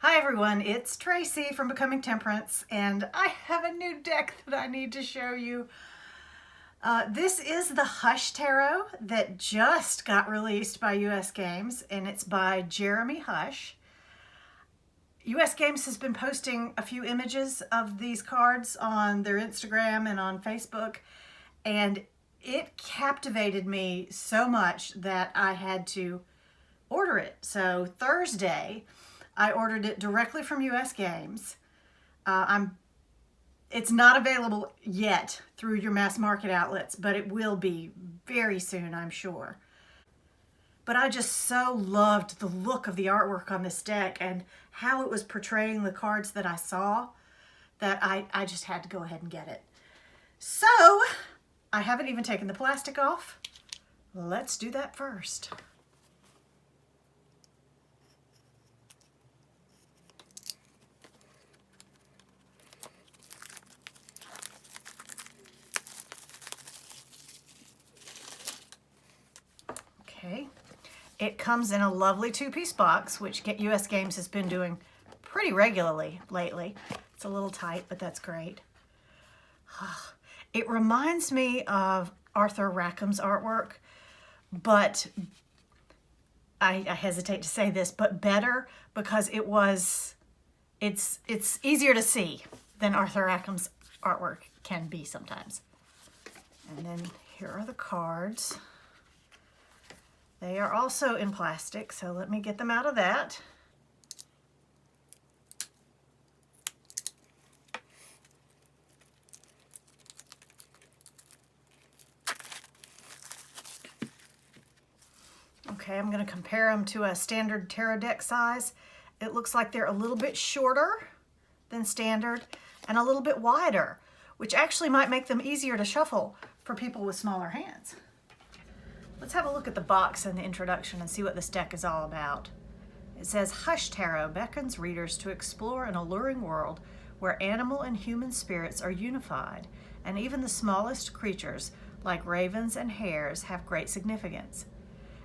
Hi everyone, it's Tracy from Becoming Temperance, and I have a new deck that I need to show you. This is the Hush Tarot that just got released by US Games, and it's by Jeremy Hush. US Games has been posting a few images of these cards on their Instagram and on Facebook, and it captivated me so much that I had to order it. So Thursday, I ordered it directly from US Games. It's not available yet through your mass market outlets, but it will be very soon, I'm sure. But I just so loved the look of the artwork on this deck and how it was portraying the cards that I saw that I just had to go ahead and get it. So I haven't even taken the plastic off. Let's do that first. Okay, it comes in a lovely two-piece box, which US Games has been doing pretty regularly lately. It's a little tight, but that's great. It reminds me of Arthur Rackham's artwork, but I hesitate to say this, but better, because it's easier to see than Arthur Rackham's artwork can be sometimes. And then here are the cards. They are also in plastic, so let me get them out of that. Okay, I'm going to compare them to a standard tarot deck size. It looks like they're a little bit shorter than standard and a little bit wider, which actually might make them easier to shuffle for people with smaller hands. Let's have a look at the box and the introduction and see what this deck is all about. It says, Hush Tarot beckons readers to explore an alluring world where animal and human spirits are unified, and even the smallest creatures, like ravens and hares, have great significance.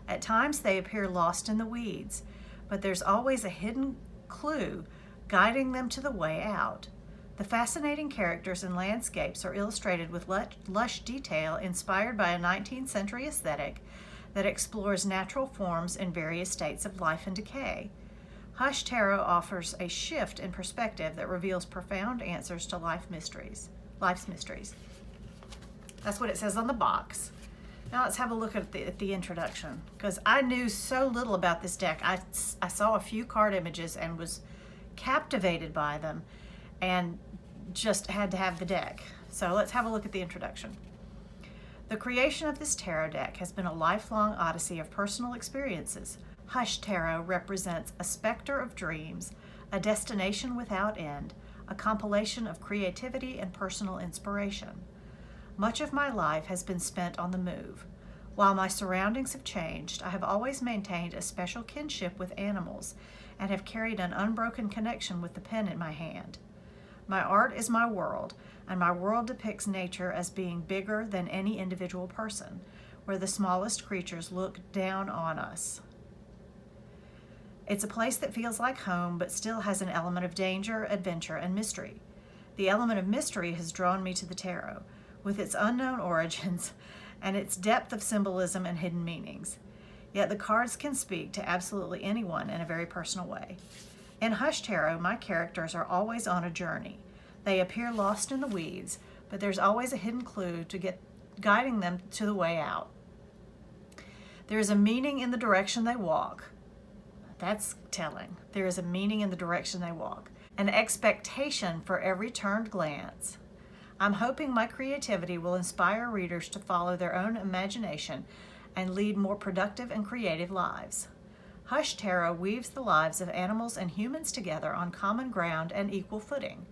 At times they appear lost in the weeds, but there's always a hidden clue guiding them to the way out. The fascinating characters and landscapes are illustrated with lush detail inspired by a 19th century aesthetic that explores natural forms in various states of life and decay. Hush Tarot offers a shift in perspective that reveals profound answers to life's mysteries. That's what it says on the box. Now let's have a look at the introduction, because I knew so little about this deck. I saw a few card images and was captivated by them, and just had to have the deck. So let's have a look at the introduction. The creation of this tarot deck has been a lifelong odyssey of personal experiences. Hush Tarot represents a specter of dreams, a destination without end, a compilation of creativity and personal inspiration. Much of my life has been spent on the move. While my surroundings have changed, I have always maintained a special kinship with animals and have carried an unbroken connection with the pen in my hand. My art is my world, and my world depicts nature as being bigger than any individual person, where the smallest creatures look down on us. It's a place that feels like home, but still has an element of danger, adventure, and mystery. The element of mystery has drawn me to the tarot, with its unknown origins and its depth of symbolism and hidden meanings. Yet the cards can speak to absolutely anyone in a very personal way. In Hush Tarot, my characters are always on a journey. They appear lost in the weeds, but there's always a hidden clue guiding them to the way out. There is a meaning in the direction they walk. That's telling. There is a meaning in the direction they walk. An expectation for every turned glance. I'm hoping my creativity will inspire readers to follow their own imagination and lead more productive and creative lives. Hush Tarot weaves the lives of animals and humans together on common ground and equal footing.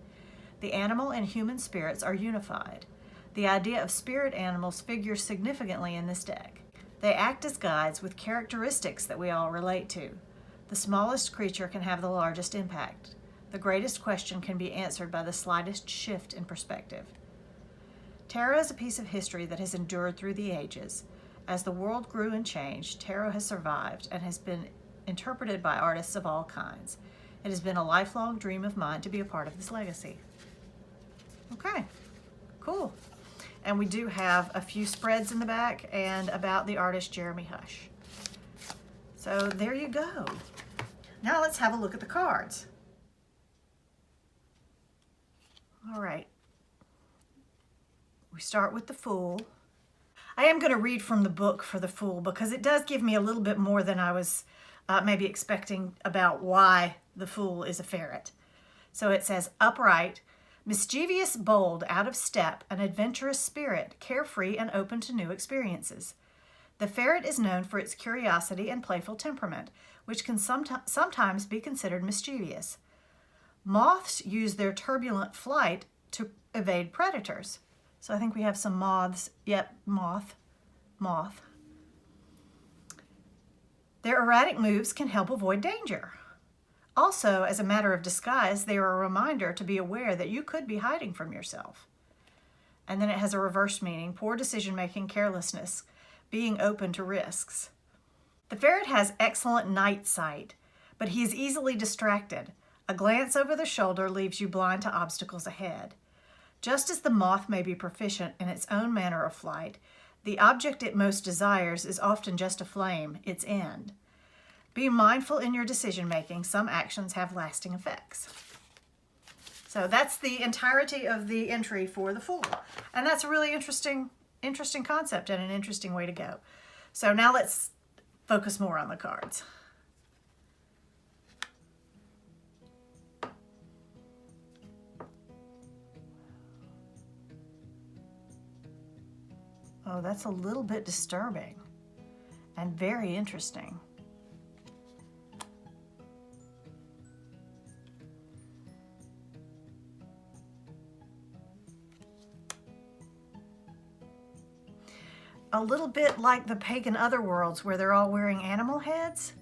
The animal and human spirits are unified. The idea of spirit animals figures significantly in this deck. They act as guides with characteristics that we all relate to. The smallest creature can have the largest impact. The greatest question can be answered by the slightest shift in perspective. Tarot is a piece of history that has endured through the ages. As the world grew and changed, tarot has survived and has been interpreted by artists of all kinds. It has been a lifelong dream of mine to be a part of this legacy. Okay, cool. And we do have a few spreads in the back and about the artist Jeremy Hush. So there you go. Now let's have a look at the cards. All right. We start with the Fool. I am going to read from the book for the Fool because it does give me a little bit more than I was maybe expecting about why the Fool is a ferret. So it says, upright, mischievous, bold, out of step, an adventurous spirit, carefree and open to new experiences. The ferret is known for its curiosity and playful temperament, which can sometimes be considered mischievous. Moths use their turbulent flight to evade predators. So I think we have some moths. Yep, moth. Their erratic moves can help avoid danger. Also, as a matter of disguise, they are a reminder to be aware that you could be hiding from yourself. And then it has a reverse meaning, poor decision-making, carelessness, being open to risks. The ferret has excellent night sight, but he is easily distracted. A glance over the shoulder leaves you blind to obstacles ahead. Just as the moth may be proficient in its own manner of flight, the object it most desires is often just a flame, its end. Be mindful in your decision-making. Some actions have lasting effects. So that's the entirety of the entry for the Fool. And that's a really interesting concept and an interesting way to go. So now let's focus more on the cards. Oh, that's a little bit disturbing and very interesting. A little bit like the pagan otherworlds where they're all wearing animal heads.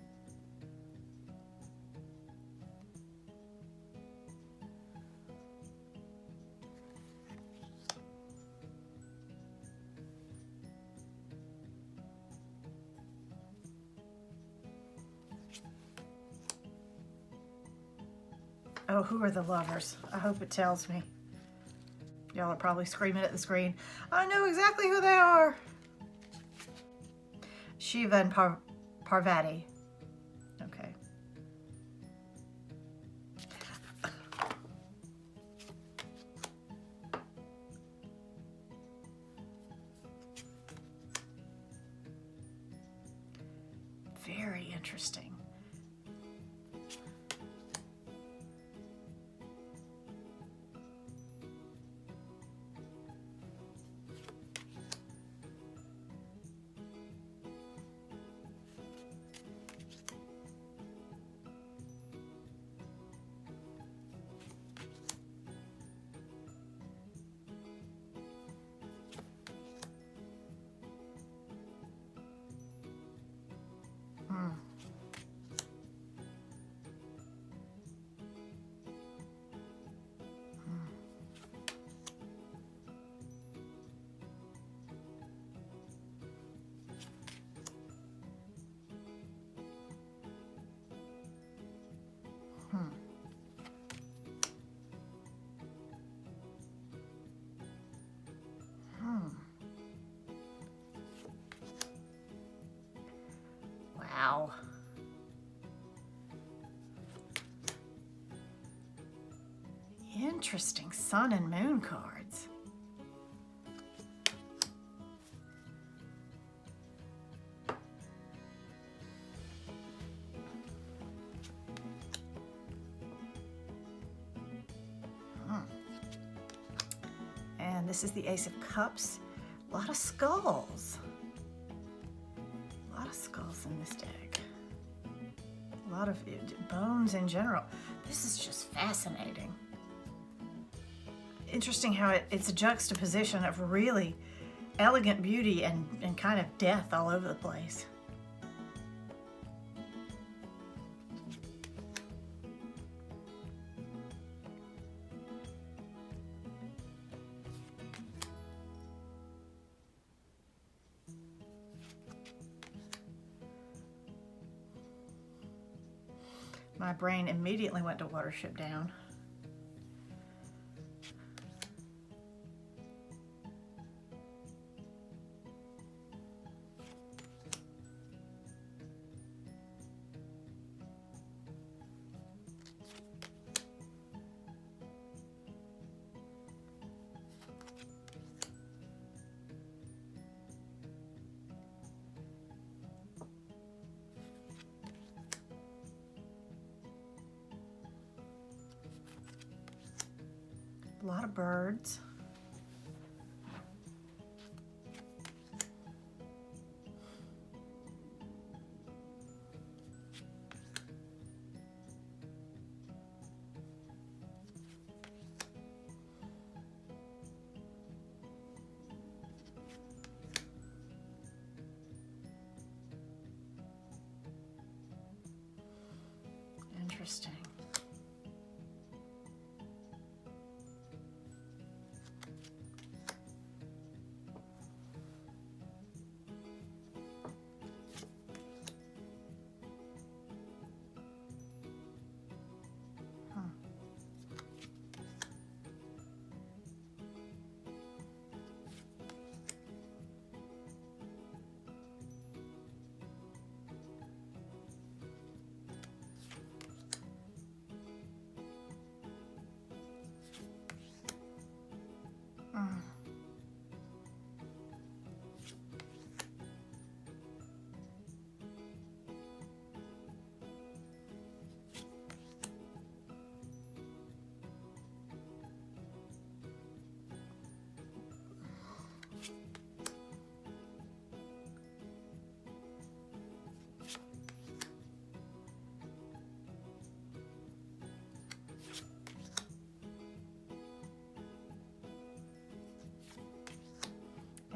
Oh, who are the lovers? I hope it tells me. Y'all are probably screaming at the screen. I know exactly who they are. Shiva and Parvati. Okay. Very interesting. Wow. Interesting sun and moon cards. And this is the Ace of Cups. A lot of skulls. A lot of skulls in this deck. A lot of bones in general. This is just fascinating. Interesting how it's a juxtaposition of really elegant beauty and kind of death all over the place. My brain immediately went to Watership Down. A lot of birds. Interesting.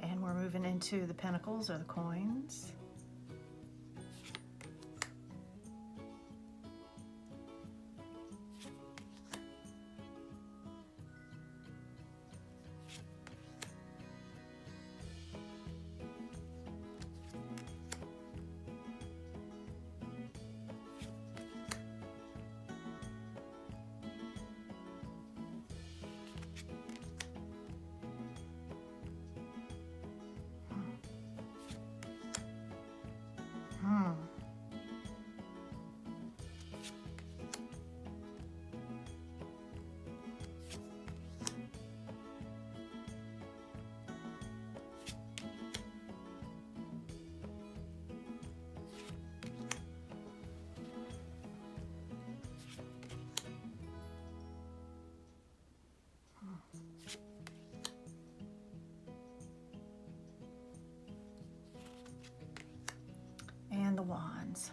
And we're moving into the pentacles or the coins. And the wands.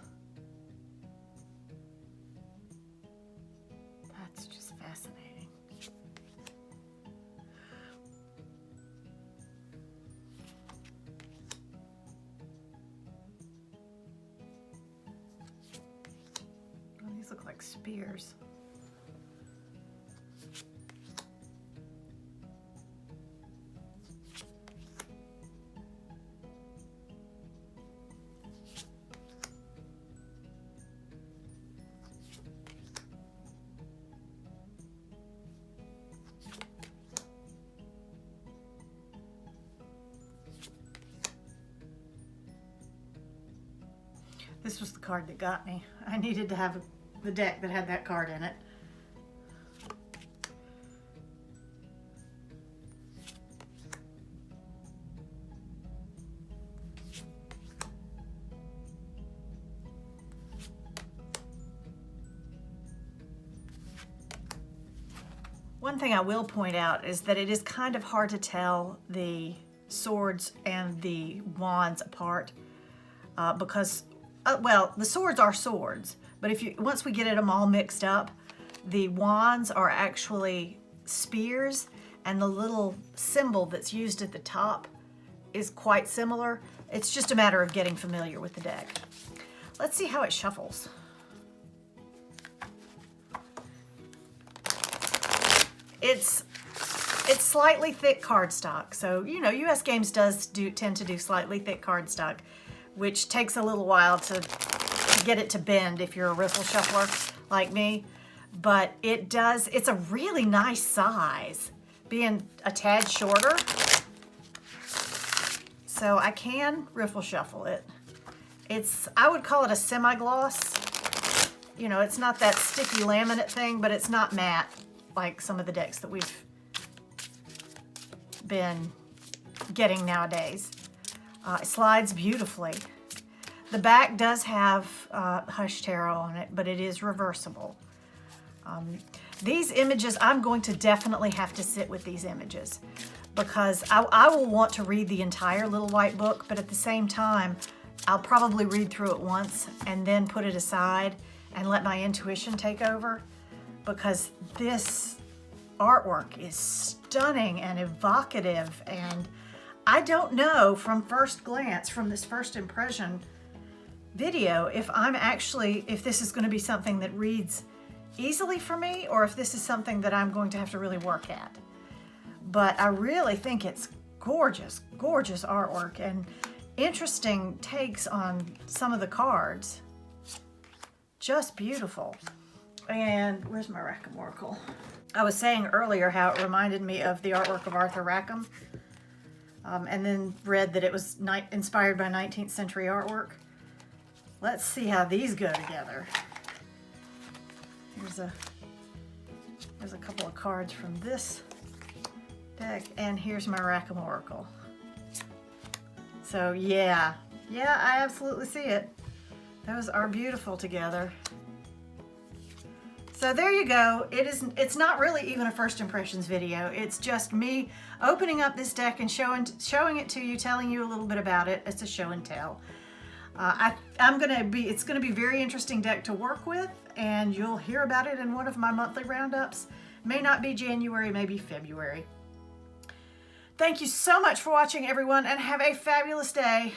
That's just fascinating. Oh, these look like spears. This was the card that got me. I needed to have the deck that had that card in it. One thing I will point out is that it is kind of hard to tell the swords and the wands apart because well, the swords are swords, but once we get them all mixed up, the wands are actually spears, and the little symbol that's used at the top is quite similar. It's just a matter of getting familiar with the deck. Let's see how it shuffles. It's slightly thick cardstock, so you know US Games tend to do slightly thick cardstock, which takes a little while to get it to bend if you're a riffle shuffler. like me, but it's a really nice size, being a tad shorter. So I can riffle shuffle it. I would call it a semi-gloss. You know, it's not that sticky laminate thing, but it's not matte like some of the decks that we've been getting nowadays. It slides beautifully. The back does have Hush Tarot on it, but it is reversible. These images, I'm going to definitely have to sit with these images, because I will want to read the entire little white book, but at the same time, I'll probably read through it once and then put it aside and let my intuition take over, because this artwork is stunning and evocative, and I don't know from first glance, from this first impression video, if this is going to be something that reads easily for me, or if this is something that I'm going to have to really work at. But I really think it's gorgeous, gorgeous artwork and interesting takes on some of the cards. Just beautiful. And where's my Rackham Oracle? I was saying earlier how it reminded me of the artwork of Arthur Rackham, and then read that it was inspired by 19th century artwork. Let's see how these go together. There's a couple of cards from this deck, and here's my Rackham Oracle. So yeah, I absolutely see it. Those are beautiful together. So there you go. It's not really even a first impressions video. It's just me opening up this deck and showing it to you, telling you a little bit about it. It's a show and tell. It's gonna be a very interesting deck to work with, and you'll hear about it in one of my monthly roundups. May not be January, maybe February. Thank you so much for watching, everyone, and have a fabulous day.